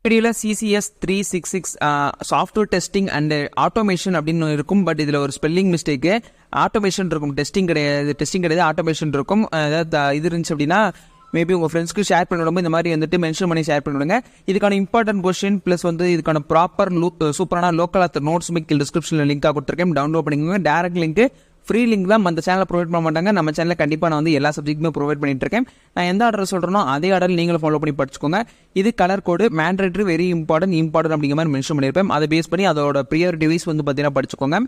வீடியோவில் CCS 366 software testing and automation அப்படின்னு இருக்கும். பட் இதில் ஒரு ஸ்பெல்லிங் மிஸ்டேக்கு. ஆட்டோமேஷன் இருக்கும், டெஸ்டிங் கிடையாது ஆட்டோமேஷன் இருக்கும். அதாவது இது இருந்துச்சு அப்படின்னா மேபி உங்கள் ஃப்ரெண்ட்ஸ்க்கு ஷேர் பண்ணிவிடும்போது இந்த மாதிரி வந்துட்டு மென்ஷன் பண்ணி ஷேர் பண்ணிவிடுங்க. இதுக்கான இம்பார்ட்டன்ட் கொஸ்டின் ப்ளஸ் வந்து இதுக்கான ப்ராப்பர் சூப்பரான லோக்கல் ஆத்தர் நோட்ஸ் மிக்கில் டிஸ்கிரிப்ஷனில் லிங்காக கொடுத்துருக்கேன். டவுன்லோட் பண்ணிக்கோங்க. டேரக்ட் லிங்க் ஃப்ரீ லிங்க் தான் அந்த சேனலில் ப்ரொவைட் பண்ண மாட்டாங்க. நம்ம சேனலில் கண்டிப்பாக நான் வந்து எல்லா சப்ஜெக்ட்டுமே ப்ரொவைட் பண்ணிட்டு இருக்கேன். நான் எந்த ஆர்டர் சொல்கிறேனோ அதே ஆர்டர் நீங்களும் ஃபாலோ பண்ணி படிச்சுக்கோங்க. இது கலர் கோடு மேண்டேட்டரி வெரி இம்பார்ட்டன்ட் அப்படிங்கிற மாதிரி மென்ஷன் பண்ணியிருப்பேன். அதை பேஸ் பண்ணி அதோட ப்ரியர் டிவைஸ் வந்து பார்த்தீங்கன்னா படிச்சுக்கோங்க.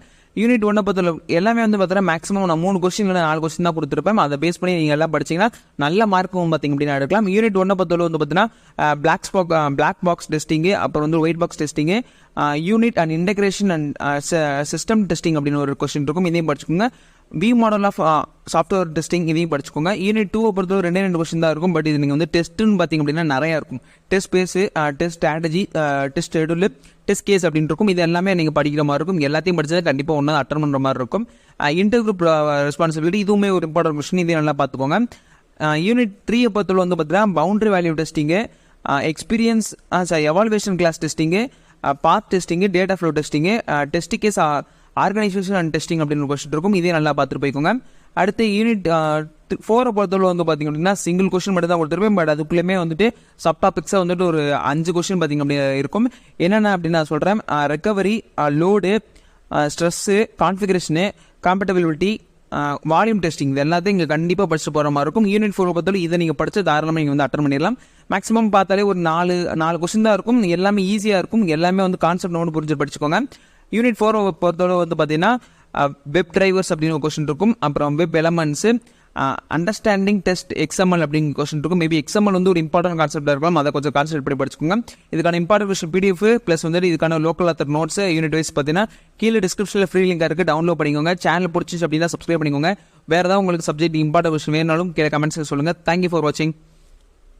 யூனிட் 1 பொறுத்தவரை எல்லாமே வந்து பார்த்தீங்கன்னா மேக்ஸிமம் நான் 3 கொஸ்டின் இல்லை 4 கொஸ்டின் தான் கொடுத்துருப்பேன். அதை பேஸ் பண்ணி நீங்கள் எல்லாம் படிச்சிங்கன்னா நல்ல மார்க்கும் பார்த்தீங்க அப்படின்னா எடுக்கலாம். யூனிட் 1 பொறுத்தவரை வந்து பார்த்தீங்கன்னா பிளாக் பாக்ஸ் டெஸ்டிங்கு, அப்புறம் வந்து white box testing, unit and integration and system testing அப்படின்னு ஒரு கொஸ்டின் இருக்கும். இதையும் படிச்சுக்கோங்க. V model of software testing இதையும் படிச்சுக்கோங்க. யூனிட் 2 பொறுத்தவரை 2 கொஸ்டின் தான் இருக்கும். பட் இது நீங்கள் வந்து டெஸ்ட்டுன்னு பார்த்தீங்க அப்படின்னா நிறையா இருக்கும். Test base, test strategy, test schedule, test case அப்படின்னு இருக்கும். இது எல்லாமே நீங்கள் படிக்கிற மாதிரி இருக்கும். எல்லாத்தையும் படிச்சது கண்டிப்பாக ஒன்று அட்டன் பண்ணுற மாதிரி இருக்கும். இன்டர் குரூப் ரெஸ்பான்சிபிலிட்டி இதுவுமே ஒரு இம்பார்ட்டன்ட் கொஸ்டின். இதையும் நல்லா பார்த்துக்கோங்க. யூனிட் 3 பொறுத்தவரை வந்து பார்த்தீங்கன்னா boundary value testing, experience evaluation class testing, path testing, data flow testing, test case organisation and testing அப்படின்னு ஒரு கொஸ்டின் இருக்கும். இதே நல்லா பார்த்துட்டு போய்க்கோங்க. அடுத்து யூனிட் 4 பொறுத்தவரை வந்து பார்த்திங்க அப்படின்னா சிங்கிள் கொஸ்டின் மட்டும் தான் கொடுத்துருப்பேன். பட் அதுக்குள்ளேயுமே வந்துட்டு சப் டாபிக்ஸாக வந்துட்டு ஒரு 5 கொஸ்டின் பார்த்திங்க அப்படி இருக்கும். என்னென்ன அப்படின்னு நான் சொல்கிறேன். Recovery, load, stress, configuration, compatibility, volume testing இது எல்லாத்தையும் இங்கே கண்டிப்பாக படிச்சுட்டு போகிற மாதிரி இருக்கும். யூனிட் 4 பொறுத்தவரை இதை நீங்கள் படித்து தாராளமாக நீங்கள் வந்து அட்டன் பண்ணிடலாம். மேக்ஸிமம் பார்த்தாலே ஒரு 4 கொஸ்டின் தான் இருக்கும். எல்லாமே ஈஸியாக இருக்கும். எல்லாமே வந்து கான்செப்ட் நோடு புரிஞ்சு படிச்சுக்கோங்க. யூனிட் 4 பொறுத்தவரை வந்து பார்த்தீங்கன்னா வெப் டிரைவர்ஸ் அப்படின்னு ஒரு கொஸ்டின் இருக்கும். அப்புறம் web elements, understanding test XML அப்படிங்கிற கொஸ்டின் இருக்கும். மேபி எக்ஸ்எம்எல் வந்து ஒரு இம்பார்ட்டன்ட் கான்செப்டாக இருக்கலாம். அதை கொஞ்சம் கான்செப்ட் பண்ணி படிச்சுக்கோங்க. இதுக்கான இம்பார்ட்டன்ட் கொஸ்டின் பிடிஎஃப் ப்ளஸ் வந்து இதுக்கான local author notes unit wise பார்த்தீங்கன்னா கீழே டிஸ்கிரிப்ஷனில் ஃப்ரீ லிங்காக இருக்குது. டவுன்லோட் பண்ணிக்கோங்க. சேனல் பிடிச்சிச்சு அப்படின்னா சப்ஸ்கிரைப் பண்ணிக்கோங்க. வேறு ஏதாவது உங்களுக்கு சப்ஜெக்ட் இம்பார்ட்டன்ட் கொஸ்டின் வேணாலும் கீழே கமெண்ட்ஸில் சொல்லுங்கள். தேங்க்யூ ஃபார் வாட்சிங்.